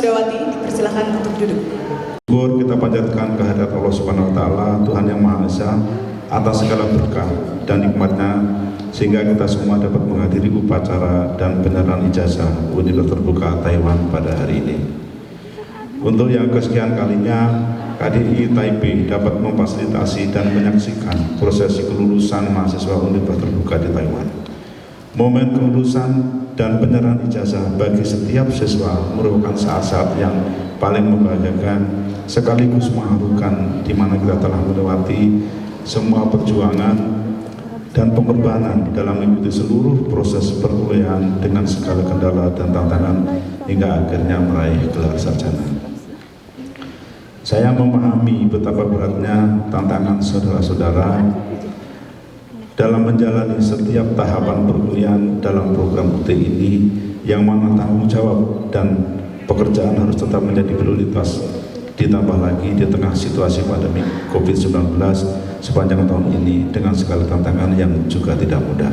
wisudawati dipersilakan untuk duduk. Syukur kita panjatkan kehadirat Allah Subhanahu wa taala, Tuhan yang Maha Esa, atas segala berkah dan nikmatnya sehingga kita semua dapat menghadiri upacara dan penyerahan ijazah Universitas Terbuka Taiwan pada hari ini. Untuk yang kesekian kalinya, KDI Taipei dapat memfasilitasi dan menyaksikan prosesi kelulusan mahasiswa Universitas Terbuka di Taiwan. Momen kelulusan dan penyerahan ijazah bagi setiap siswa merupakan saat-saat yang paling membahagiakan sekaligus mengharukan, di mana kita telah melewati semua perjuangan dan pengorbanan dalam mengikuti seluruh proses perkuliahan dengan segala kendala dan tantangan hingga akhirnya meraih gelar sarjana. Saya memahami betapa beratnya tantangan saudara-saudara dalam menjalani setiap tahapan perkuliahan dalam program UT ini, yang mana tanggung jawab dan pekerjaan harus tetap menjadi prioritas, ditambah lagi di tengah situasi pandemi COVID-19 sepanjang tahun ini dengan segala tantangan yang juga tidak mudah.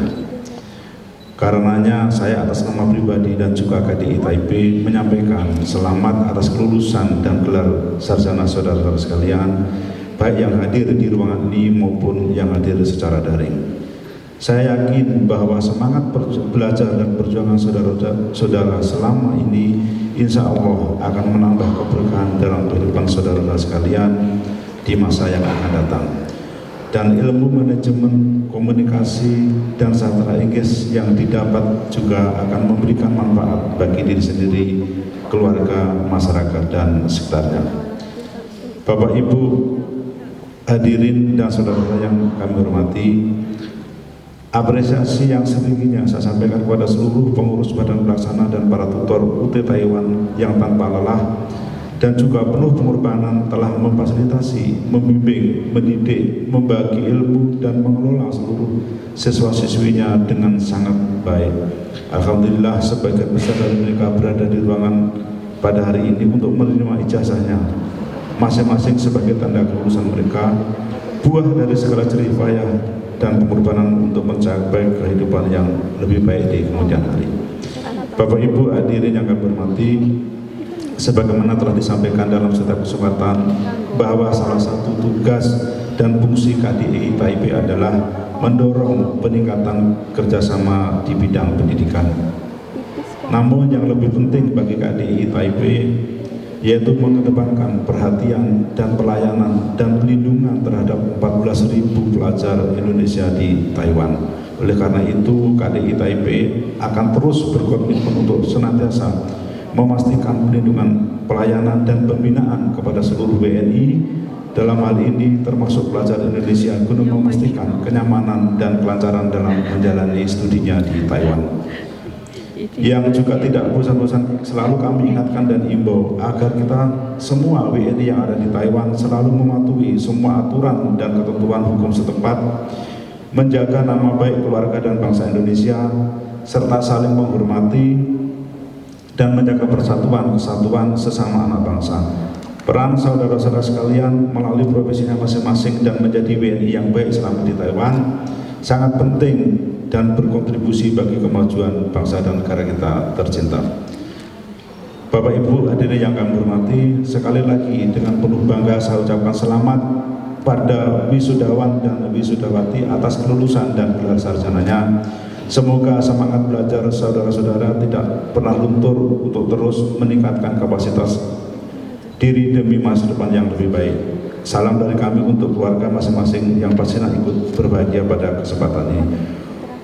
Karenanya saya atas nama pribadi dan juga KDI Taipei menyampaikan selamat atas kelulusan dan gelar sarjana saudara-saudara sekalian, baik yang hadir di ruangan ini maupun yang hadir secara daring. Saya yakin bahwa semangat belajar dan perjuangan saudara-saudara selama ini insya Allah akan menambah keberkahan dalam kehidupan saudara-saudara sekalian di masa yang akan datang. Dan ilmu manajemen, komunikasi, dan sastra Inggris yang didapat juga akan memberikan manfaat bagi diri sendiri, keluarga, masyarakat, dan sekitarnya. Bapak Ibu hadirin dan saudara yang kami hormati, apresiasi yang setingginya saya sampaikan kepada seluruh pengurus badan pelaksana dan para tutor UT Taiwan yang tanpa lelah dan juga penuh pengorbanan telah memfasilitasi, membimbing, mendidik, membagi ilmu dan mengelola seluruh siswa-siswinya dengan sangat baik. Alhamdulillah sebagian besar dari mereka berada di ruangan pada hari ini untuk menerima ijazahnya, masing-masing sebagai tanda kelulusan mereka, buah dari segala jerih payah dan pengorbanan untuk mencapai kehidupan yang lebih baik di kemudian hari. Bapak Ibu hadirin yang kami hormati, sebagaimana telah disampaikan dalam setiap kesempatan bahwa salah satu tugas dan fungsi KDI Taipei adalah mendorong peningkatan kerjasama di bidang pendidikan. Namun yang lebih penting bagi KDI Taipei yaitu mengedepankan perhatian dan pelayanan dan pelindungan terhadap 14.000 pelajar Indonesia di Taiwan. Oleh karena itu, KDI Taipei akan terus berkomitmen untuk senantiasa memastikan pelindungan, pelayanan, dan pembinaan kepada seluruh WNI dalam hal ini termasuk pelajar Indonesia guna memastikan kenyamanan dan kelancaran dalam menjalani studinya di Taiwan. Yang juga tidak bosan-bosan selalu kami ingatkan dan imbau agar kita semua WNI yang ada di Taiwan selalu mematuhi semua aturan dan ketentuan hukum setempat, menjaga nama baik keluarga dan bangsa Indonesia, serta saling menghormati dan menjaga persatuan kesatuan sesama anak bangsa. Peran saudara-saudara sekalian melalui profesinya masing-masing dan menjadi WNI yang baik selama di Taiwan sangat penting dan berkontribusi bagi kemajuan bangsa dan negara kita tercinta. Bapak Ibu hadirin yang kami hormati, sekali lagi dengan penuh bangga saya ucapkan selamat pada wisudawan dan wisudawati atas kelulusan dan gelar sarjananya. Semoga semangat belajar saudara-saudara tidak pernah luntur untuk terus meningkatkan kapasitas diri demi masa depan yang lebih baik. Salam dari kami untuk keluarga masing-masing yang pastinya ikut berbahagia pada kesempatan ini.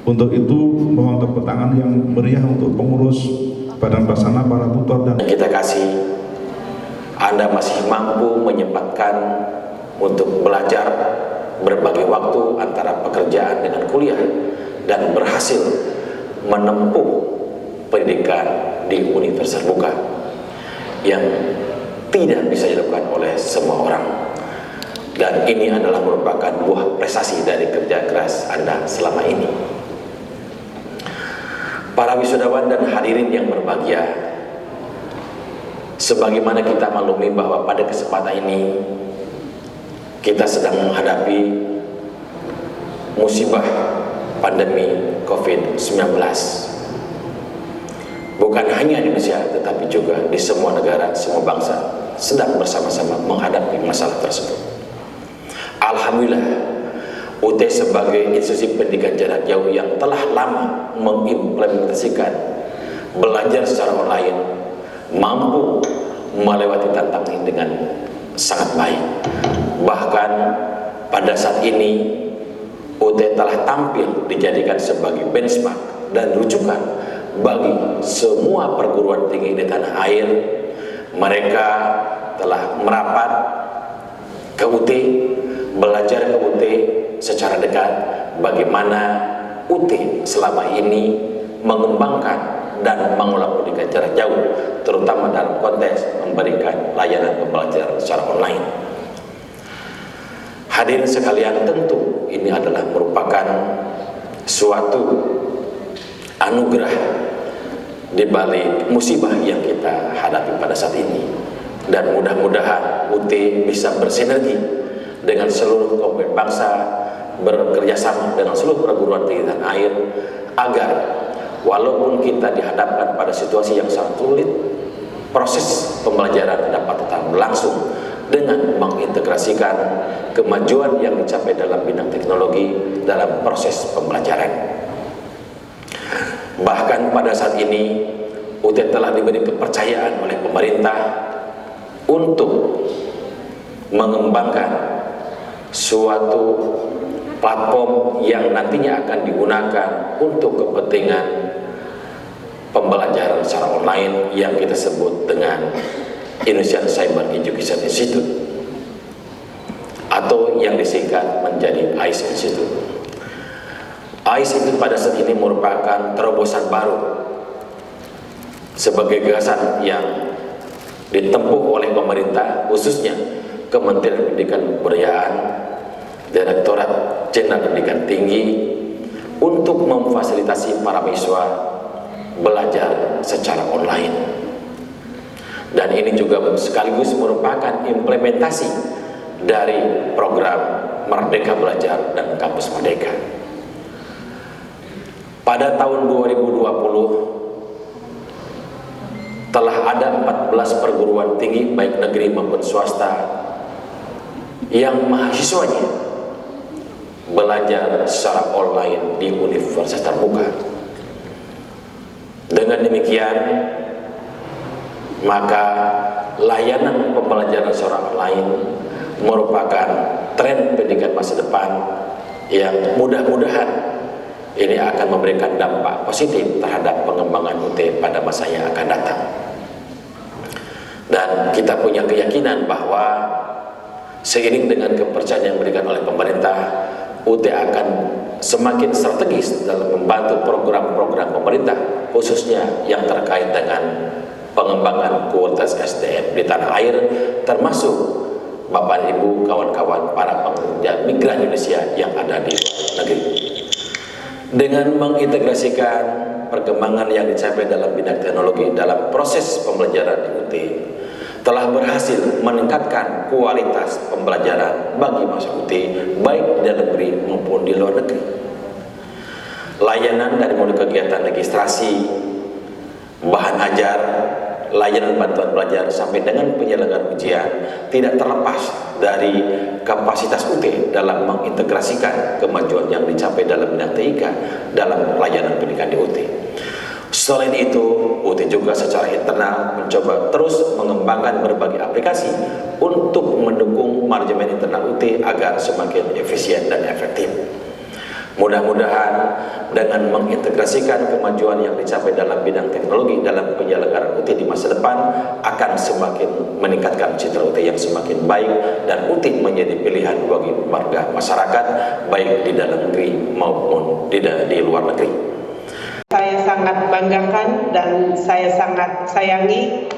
Untuk itu, mohon tepuk tangan yang meriah untuk pengurus badan pelaksana, para tutor, dan kita kasih. Anda masih mampu menyempatkan untuk belajar, berbagi waktu antara pekerjaan dengan kuliah, dan berhasil menempuh pendidikan di Universitas Terbuka yang tidak bisa dilakukan oleh semua orang. Dan ini adalah merupakan buah prestasi dari kerja keras Anda selama ini. Para wisudawan dan hadirin yang berbahagia, sebagaimana kita maklumi bahwa pada kesempatan ini kita sedang menghadapi musibah pandemi COVID-19. bukan hanya di Indonesia tetapi juga di semua negara, semua bangsa sedang bersama-sama menghadapi masalah tersebut. Alhamdulillah, UT sebagai institusi pendidikan jarak jauh yang telah lama mengimplementasikan belajar secara online mampu melewati tantangan ini dengan sangat baik. Bahkan pada saat ini UT telah tampil dijadikan sebagai benchmark dan rujukan bagi semua perguruan tinggi di tanah air. Mereka telah merapat ke UT, belajar ke UT secara dekat bagaimana UT selama ini mengembangkan dan mengelola pendidikan jarak jauh, terutama dalam konteks memberikan layanan pembelajaran secara online. Hadirin sekalian, tentu ini adalah merupakan suatu anugerah di balik musibah yang kita hadapi pada saat ini, dan mudah-mudahan UT bisa bersinergi dengan seluruh komponen bangsa, bekerja sama dengan seluruh perguruan tinggi tanah air agar walaupun kita dihadapkan pada situasi yang sangat sulit, proses pembelajaran dapat tetap berlangsung dengan mengintegrasikan kemajuan yang dicapai dalam bidang teknologi dalam proses pembelajaran. Bahkan pada saat ini UT telah diberi kepercayaan oleh pemerintah untuk mengembangkan suatu platform yang nantinya akan digunakan untuk kepentingan pembelajaran secara online yang kita sebut dengan Indonesian Cyber Education Institute atau yang disingkat menjadi ICE Institute. ICE itu pada saat ini merupakan terobosan baru sebagai gagasan yang ditempuh oleh pemerintah, khususnya Kementerian Pendidikan dan Kebudayaan, Direktorat Jenderal Pendidikan Tinggi, untuk memfasilitasi para mahasiswa belajar secara online. Dan ini juga sekaligus merupakan implementasi dari program Merdeka Belajar dan Kampus Merdeka. Pada tahun 2020 telah ada 14 perguruan tinggi baik negeri maupun swasta yang mahasiswanya belajar secara online di universitas terbuka. Dengan demikian, maka layanan pembelajaran secara online merupakan tren pendidikan masa depan yang mudah-mudahan ini akan memberikan dampak positif terhadap pengembangan UT pada masa yang akan datang. Dan kita punya keyakinan bahwa seiring dengan kepercayaan yang diberikan oleh pemerintah, UT akan semakin strategis dalam membantu program-program pemerintah, khususnya yang terkait dengan pengembangan kualitas SDM di tanah air, termasuk Bapak Ibu, kawan-kawan para pekerja migran Indonesia yang ada di luar negeri. Dengan mengintegrasikan perkembangan yang dicapai dalam bidang teknologi dalam proses pembelajaran di UT, telah berhasil meningkatkan kualitas pembelajaran bagi mahasiswa UT baik di dalam negeri maupun di luar negeri. Layanan dari mulai kegiatan registrasi, bahan ajar, layanan bantuan belajar sampai dengan penyelenggaraan ujian tidak terlepas dari kapasitas UT dalam mengintegrasikan kemajuan yang dicapai dalam bidang TIK dalam layanan pendidikan di UT. Selain itu, UT juga secara internal mencoba terus mengembangkan berbagai aplikasi untuk mendukung manajemen internal UT agar semakin efisien dan efektif. Mudah-mudahan dengan mengintegrasikan kemajuan yang dicapai dalam bidang teknologi dalam penyelenggaraan UT di masa depan akan semakin meningkatkan citra UT yang semakin baik, dan UT menjadi pilihan bagi warga masyarakat baik di dalam negeri maupun di luar negeri. Saya sangat banggakan dan saya sangat sayangi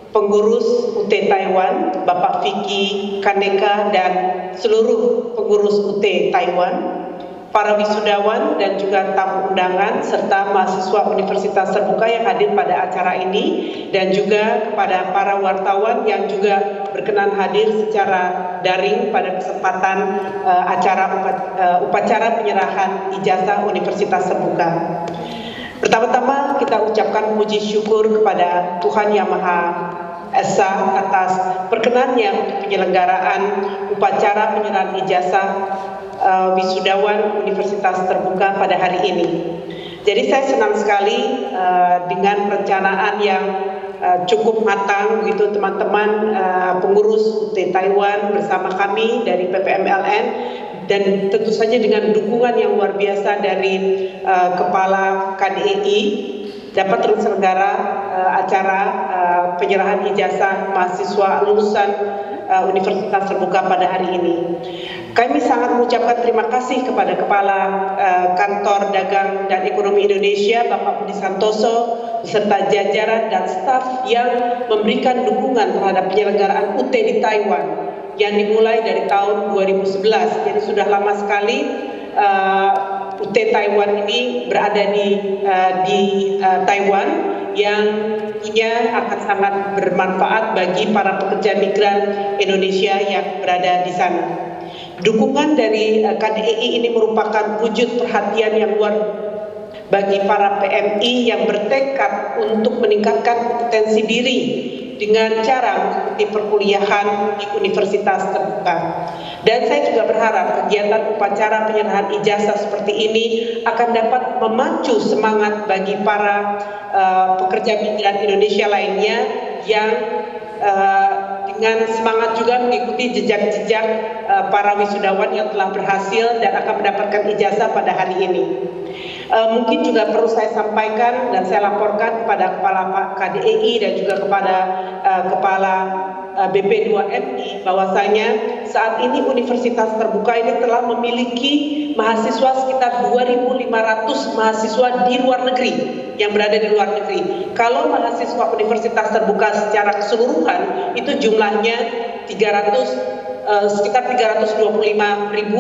pengurus UT Taiwan, Bapak Vicky Kaneka, dan seluruh pengurus UT Taiwan, para wisudawan dan juga tamu undangan serta mahasiswa Universitas Terbuka yang hadir pada acara ini, dan juga kepada para wartawan yang juga berkenan hadir secara daring pada kesempatan upacara penyerahan ijazah Universitas Terbuka. Pertama-tama kita ucapkan puji syukur kepada Tuhan Yang Maha Esa atas perkenannya untuk penyelenggaraan upacara penyerahan ijazah wisudawan Universitas Terbuka pada hari ini. Jadi saya senang sekali dengan perencanaan yang cukup matang begitu teman-teman pengurus UT Taiwan bersama kami dari PPMLN, dan tentu saja dengan dukungan yang luar biasa dari Kepala KDEI dapat terselenggara acara penyerahan ijazah mahasiswa lulusan Universitas Terbuka pada hari ini. Kami sangat mengucapkan terima kasih kepada Kepala Kantor Dagang dan Ekonomi Indonesia Bapak Budi Santoso beserta jajaran dan staf yang memberikan dukungan terhadap penyelenggaraan UT di Taiwan yang dimulai dari tahun 2011. Jadi sudah lama sekali UT Taiwan ini berada di Taiwan, yang tentunya akan sangat bermanfaat bagi para pekerja migran Indonesia yang berada di sana. Dukungan dari KDEI ini merupakan wujud perhatian yang luar bagi para PMI yang bertekad untuk meningkatkan kompetensi diri dengan cara mengikuti perkuliahan di Universitas Terbuka. Dan saya juga berharap kegiatan upacara penyerahan ijazah seperti ini akan dapat memacu semangat bagi para pekerja migran Indonesia lainnya yang dengan semangat juga mengikuti jejak-jejak para wisudawan yang telah berhasil dan akan mendapatkan ijazah pada hari ini. Mungkin juga perlu saya sampaikan dan saya laporkan kepada Kepala KDEI dan juga kepada Kepala BP2MI bahwasanya saat ini Universitas Terbuka ini telah memiliki mahasiswa sekitar 2.500 mahasiswa di luar negeri yang berada di luar negeri. Kalau mahasiswa Universitas Terbuka secara keseluruhan itu jumlahnya sekitar 325.000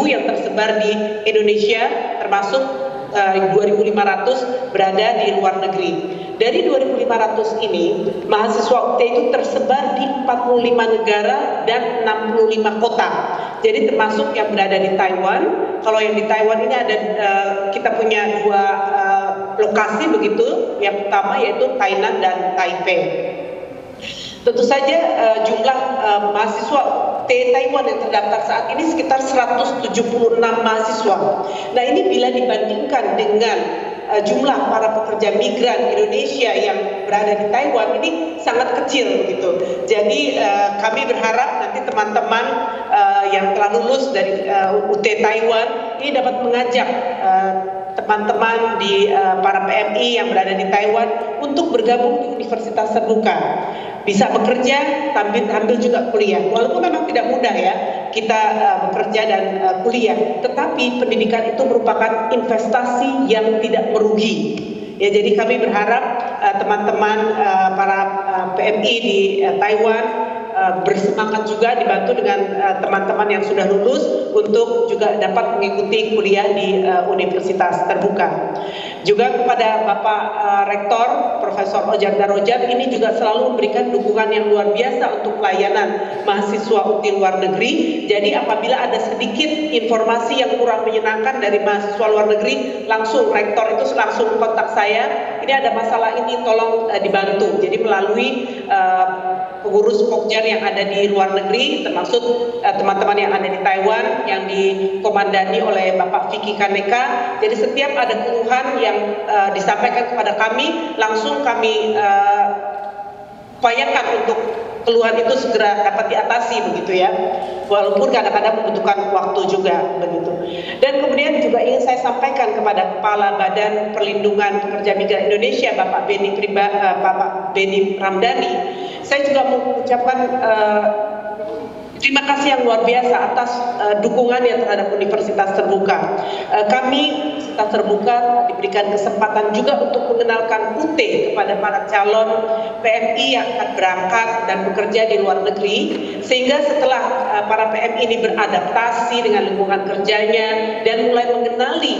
yang tersebar di Indonesia, termasuk 2.500 berada di luar negeri. Dari 2.500 ini, mahasiswa UT itu tersebar di 45 negara dan 65 kota. Jadi termasuk yang berada di Taiwan. Kalau yang di Taiwan ini ada kita punya dua lokasi begitu. Yang pertama yaitu Tainan dan Taipei. Tentu saja jumlah mahasiswa UT Taiwan yang terdaftar saat ini sekitar 176 mahasiswa. Nah, ini bila dibandingkan dengan jumlah para pekerja migran Indonesia yang berada di Taiwan ini sangat kecil gitu. Jadi kami berharap nanti teman-teman yang telah lulus dari UT Taiwan ini dapat mengajak teman-teman di para PMI yang berada di Taiwan untuk bergabung di Universitas Terbuka. Bisa bekerja sambil juga kuliah. Walaupun memang tidak mudah ya kita bekerja dan kuliah, tetapi pendidikan itu merupakan investasi yang tidak merugi. Ya, jadi kami berharap teman-teman para PMI di Taiwan bersemangat juga dibantu dengan teman-teman yang sudah lulus untuk juga dapat mengikuti kuliah di Universitas Terbuka. Juga kepada Bapak Rektor Profesor Ojang Darojat ini juga selalu memberikan dukungan yang luar biasa untuk pelayanan mahasiswa UT luar negeri. Jadi apabila ada sedikit informasi yang kurang menyenangkan dari mahasiswa luar negeri, langsung Rektor itu langsung kontak saya. Ini ada masalah ini, tolong dibantu. Jadi melalui pengurus Pokjar yang ada di luar negeri, termasuk teman-teman yang ada di Taiwan yang dikomandani oleh Bapak Vicky Kaneka. Jadi setiap ada keluhan yang disampaikan kepada kami, langsung kami upayakan untuk keluhan itu segera dapat diatasi begitu ya. Walaupun kadang-kadang membutuhkan waktu juga begitu. Dan kemudian juga ingin saya sampaikan kepada Kepala Badan Perlindungan Pekerja Migran Indonesia Bapak Beni Ramdhani. Saya juga mengucapkan terima kasih yang luar biasa atas dukungannya terhadap Universitas Terbuka. Kami Universitas Terbuka diberikan kesempatan juga untuk mengenalkan UT kepada para calon PMI yang akan berangkat dan bekerja di luar negeri, sehingga setelah para PMI ini beradaptasi dengan lingkungan kerjanya dan mulai mengenali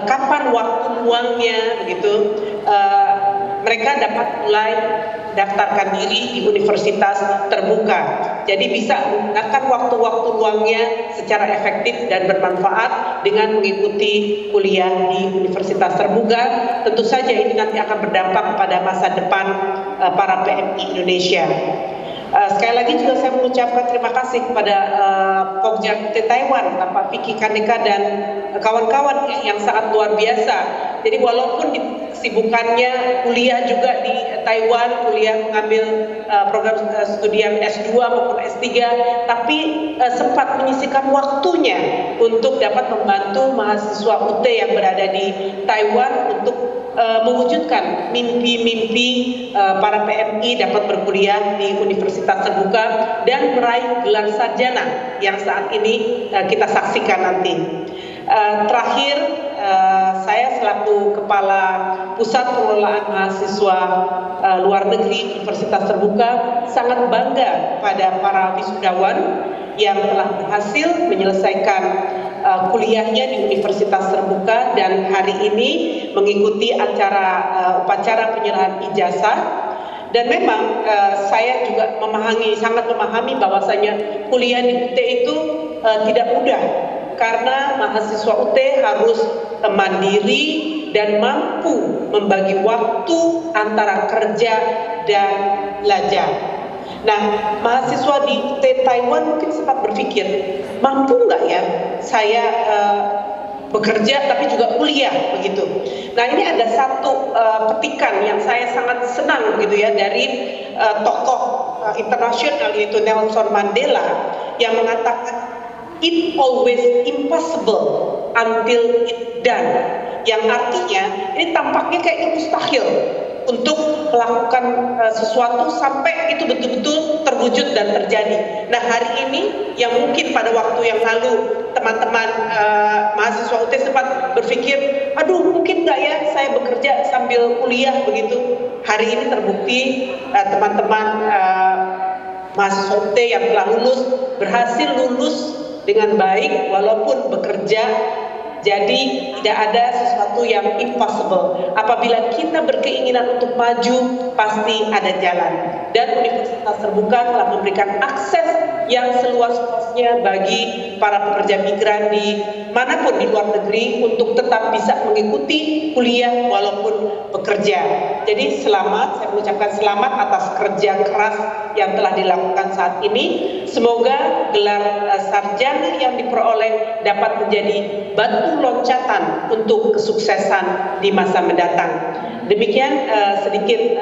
kapan waktu luangnya begitu, mereka dapat mulai daftarkan diri di universitas terbuka. Jadi bisa menggunakan waktu-waktu luangnya secara efektif dan bermanfaat dengan mengikuti kuliah di universitas terbuka. Tentu saja ini nanti akan berdampak pada masa depan para PMI Indonesia. Sekali lagi juga saya mengucapkan terima kasih kepada Pokja UT Taiwan, Bapak Vicky Kaneka dan kawan-kawan yang sangat luar biasa. Jadi walaupun kesibukannya kuliah juga di Taiwan, kuliah mengambil program studi yang S2 maupun S3, tapi sempat menyisihkan waktunya untuk dapat membantu mahasiswa UT yang berada di Taiwan untuk mewujudkan mimpi-mimpi para PMI dapat berkuliah di universitas terbuka dan meraih gelar sarjana yang saat ini kita saksikan nanti. Terakhir, saya selaku Kepala Pusat Pengelolaan Mahasiswa Luar Negeri Universitas Terbuka sangat bangga pada para wisudawan yang telah berhasil menyelesaikan kuliahnya di Universitas Terbuka dan hari ini mengikuti upacara penyerahan ijazah. Dan memang saya juga sangat memahami bahwasanya kuliah di UT itu tidak mudah karena mahasiswa UT harus mandiri dan mampu membagi waktu antara kerja dan belajar. Nah, mahasiswa di UT Taiwan mungkin sempat berpikir, mampu nggak ya saya bekerja tapi juga kuliah begitu. Nah, ini ada satu petikan yang saya sangat senang begitu ya dari tokoh internasional yaitu Nelson Mandela yang mengatakan it always impossible until it done. Yang artinya ini tampaknya kayak mustahil untuk melakukan sesuatu sampai itu betul-betul terwujud dan terjadi. Nah, hari ini yang mungkin pada waktu yang lalu teman-teman mahasiswa UT sempat berpikir, aduh mungkin nggak ya saya bekerja sambil kuliah begitu. Hari ini terbukti teman-teman mahasiswa UT yang telah lulus berhasil lulus dengan baik walaupun bekerja. Jadi tidak ada sesuatu yang impossible. Apabila kita berkeinginan untuk maju, pasti ada jalan. Dan Universitas Terbuka telah memberikan akses yang seluas-luasnya bagi para pekerja migran di manapun di luar negeri untuk tetap bisa mengikuti kuliah walaupun bekerja. Jadi saya mengucapkan selamat atas kerja keras yang telah dilakukan saat ini. Semoga gelar sarjana yang diperoleh dapat menjadi batu loncatan untuk kesuksesan di masa mendatang. Demikian sedikit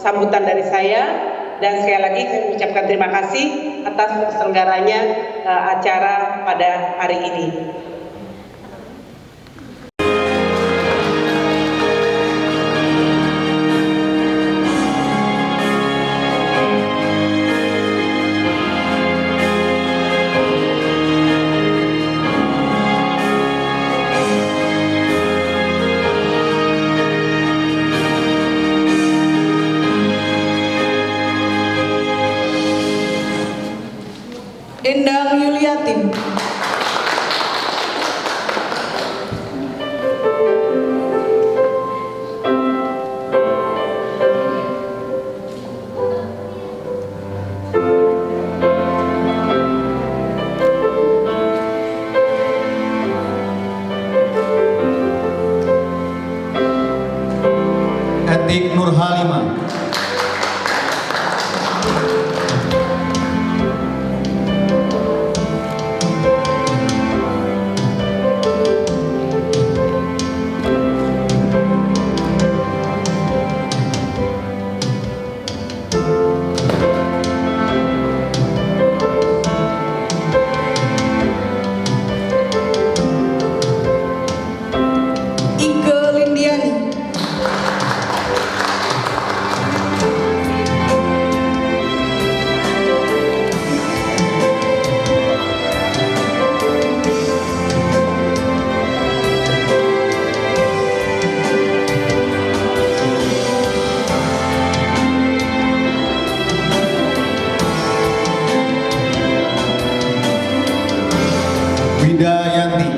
sambutan dari saya, dan sekali lagi saya mengucapkan terima kasih atas terselenggaranya acara pada hari ini. Endang Yuliatin. Etik Nurhalimah. Ike Lindiani. Widayanti.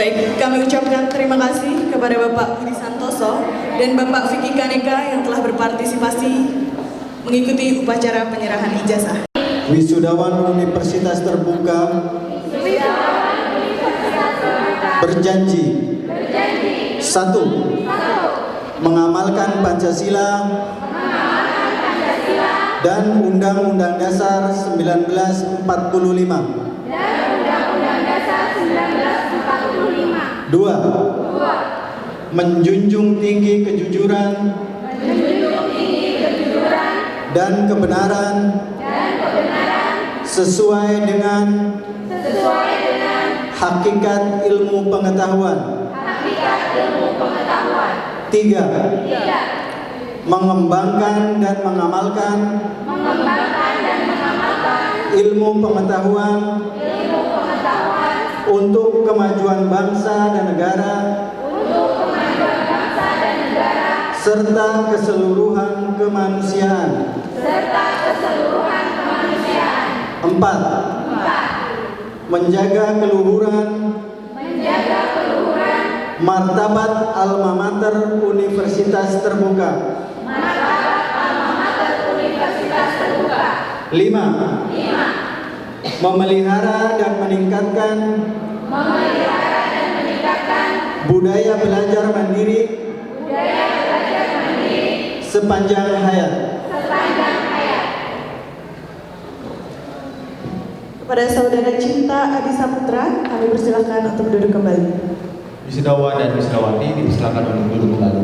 Baik, kami ucapkan terima kasih kepada Bapak Budi Santoso dan Bapak Vicky Kaneka yang telah berpartisipasi mengikuti upacara penyerahan ijazah. Wisudawan Universitas Terbuka berjanji. Satu, mengamalkan Pancasila dan Undang-Undang Dasar 1945. Dua, menjunjung tinggi kejujuran dan kebenaran sesuai dengan hakikat ilmu pengetahuan. Tiga, mengembangkan dan mengamalkan ilmu pengetahuan untuk kemajuan bangsa dan negara serta keseluruhan kemanusiaan. Empat, menjaga keluhuran martabat alma mater Universitas Terbuka. Lima, memelihara dan meningkatkan budaya belajar mandiri sepanjang hayat. Kepada Saudara Cinta Adi Saputra, kami persilakan untuk duduk kembali. Wisudawan dan wisudawati dipersilakan untuk duduk kembali.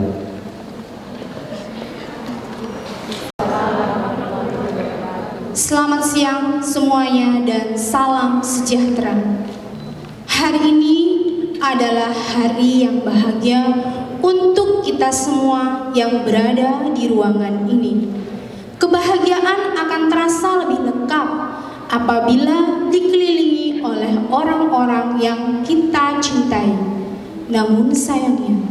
Selamat siang semuanya dan salam sejahtera. Hari ini adalah hari yang bahagia untuk kita semua yang berada di ruangan ini. Kebahagiaan akan terasa lebih lengkap apabila dikelilingi oleh orang-orang yang kita cintai. Namun sayangnya,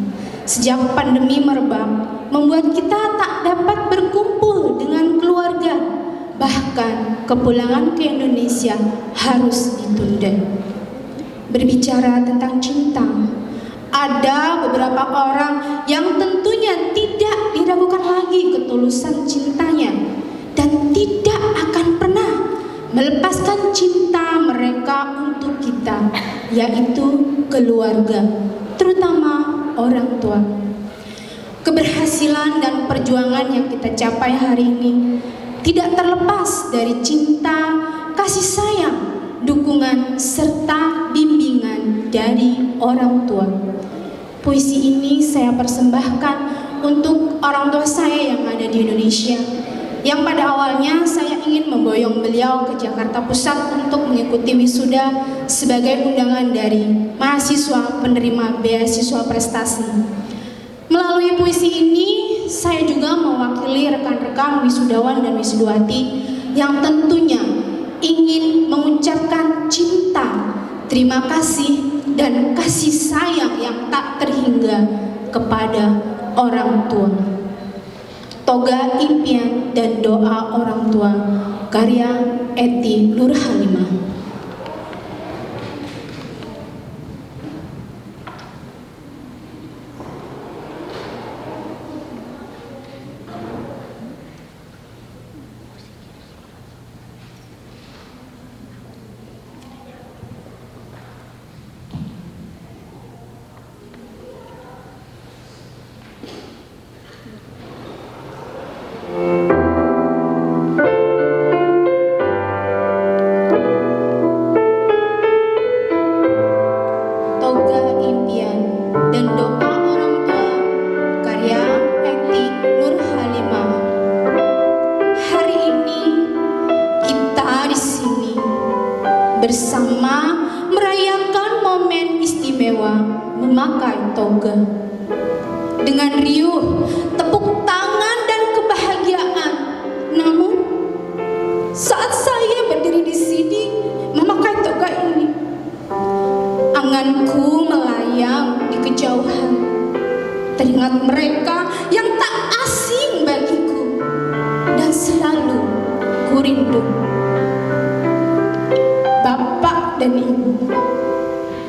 sejak pandemi merebak, membuat kita tak dapat berkumpul dengan keluarga. Bahkan kepulangan ke Indonesia harus ditunda. Berbicara tentang cinta, ada beberapa orang yang tentunya tidak diragukan lagi ketulusan cintanya dan tidak akan pernah melepaskan cinta mereka untuk kita, yaitu keluarga, terutama orang tua. Keberhasilan dan perjuangan yang kita capai hari ini tidak terlepas dari cinta, kasih sayang, dukungan, serta bimbingan dari orang tua. Puisi ini saya persembahkan untuk orang tua saya yang ada di Indonesia, yang pada awalnya saya ingin memboyong beliau ke Jakarta Pusat untuk mengikuti wisuda sebagai undangan dari mahasiswa penerima beasiswa prestasi. Melalui puisi ini, saya juga mewakili rekan-rekan wisudawan dan wisudawati yang tentunya ingin mengucapkan cinta, terima kasih, dan kasih sayang yang tak terhingga kepada orang tua. Toga Impian dan Doa Orang Tua, karya Eti Nurhalimah. Bersama merayakan momen istimewa memakai toga. Dengan riuh, tepuk tangan dan kebahagiaan. Namun, saat saya berdiri di sini memakai toga ini, anganku melayang di kejauhan. Teringat mereka yang tak asing bagiku dan selalu kurindu. Bapak dan Ibu,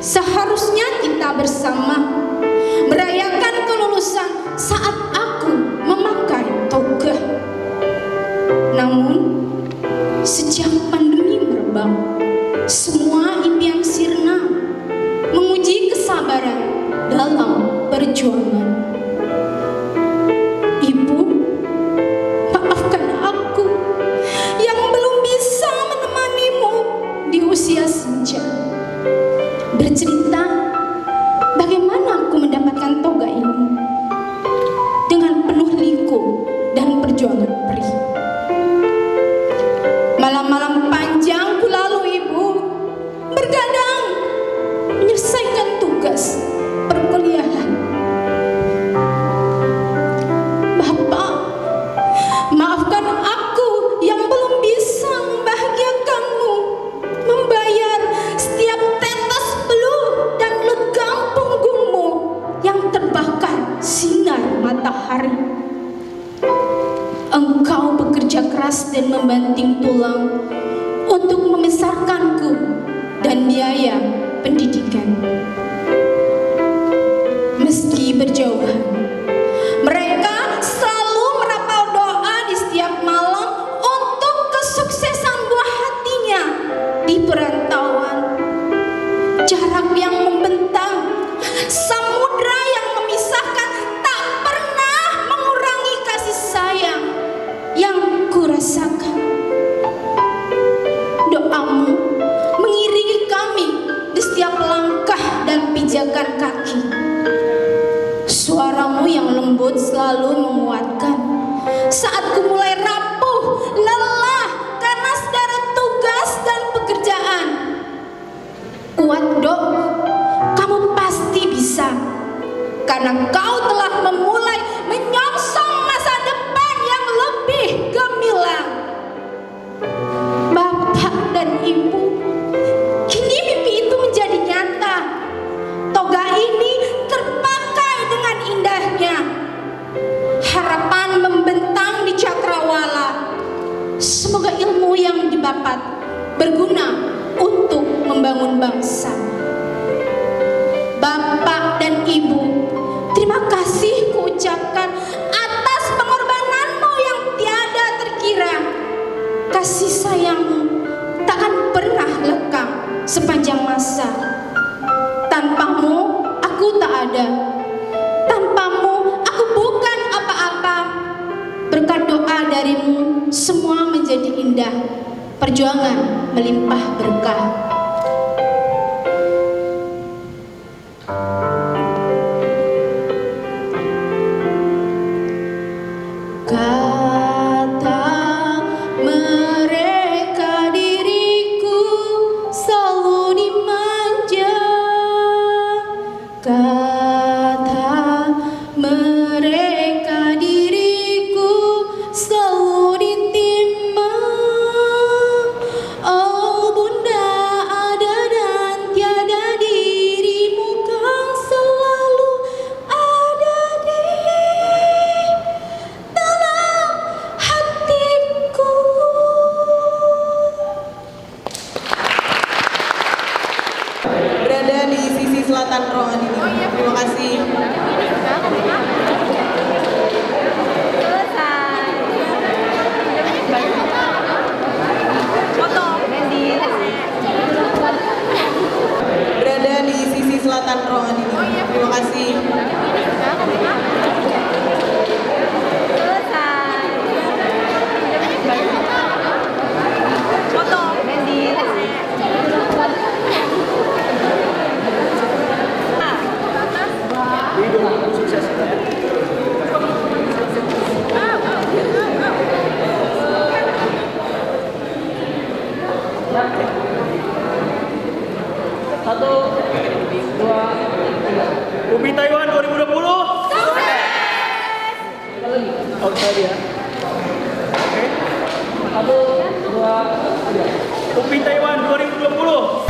Seharusnya kita bersama merayakan kelulusan saat aku memakai toga. Namun, sejak pandemi merebak, semua impian sirna, menguji kesabaran dalam perjuangan. Ibu, maafkan aku yang belum bisa menemanimu di usia senja. Bercerita bagaimana aku mendapatkan toga ini dengan penuh liku dan perjuangan perih. Malam-malam panjang ku lalui, Ibu, bergadang menyelesaikan tugas perkuliahan. Bapak, maafkan aku yang belum bisa membahagiakanmu, membayar setiap tetes beluh dan legam punggungmu yang terbakar sinar matahari. Engkau bekerja keras dan membanting tulang untuk membesarkanku dan biaya pendidikan. Meski berjauhan, mereka selalu merapau doa di setiap malam untuk kesuksesan buah hatinya di perantauan. Jarak yang membentang, samudra yang memisahkan tak pernah mengurangi kasih sayang yang kurasakan. Doamu mengiringi kami di setiap langkah dan pijakan kaki. Suaramu yang lembut selalu menguatkan saat ku mulai rapuh, lelah karena sederet tugas dan pekerjaan. Kuat, Dok, kamu pasti bisa, karena kau telah memulai menyongsong masa depan yang lebih gemilang. Bapak dan Ibu, kini mimpi itu menjadi nyata. Toga ini terpakai dengan indahnya. Harapan membentang di cakrawala. Semoga ilmu yang didapat berguna untuk membangun bangsa. Bapak dan Ibu, terima kasih kuucapkan atas pengorbananmu yang tiada terkira. Kasih sayangmu takkan pernah lekang sepanjang masa. Tanpamu aku tak ada. Tanpamu aku bukan apa-apa. Berkat doa darimu semua menjadi indah. Perjuangan melimpah berkah. Kata mereka diriku selalu dimanja. Kata mereka diriku selalu ditimbang. Oh Bunda ada dan tiada, dirimu kan selalu ada di dalam hatiku. Berada di sisi selatan ruangan ini. Terima kasih. Berada di sisi selatan ruangan ini. Terima kasih. Satu, dua, tiga. UPI Taiwan 2020. Sukses. Oke ya. Oke. Satu, dua, tiga. UPI Taiwan 2020.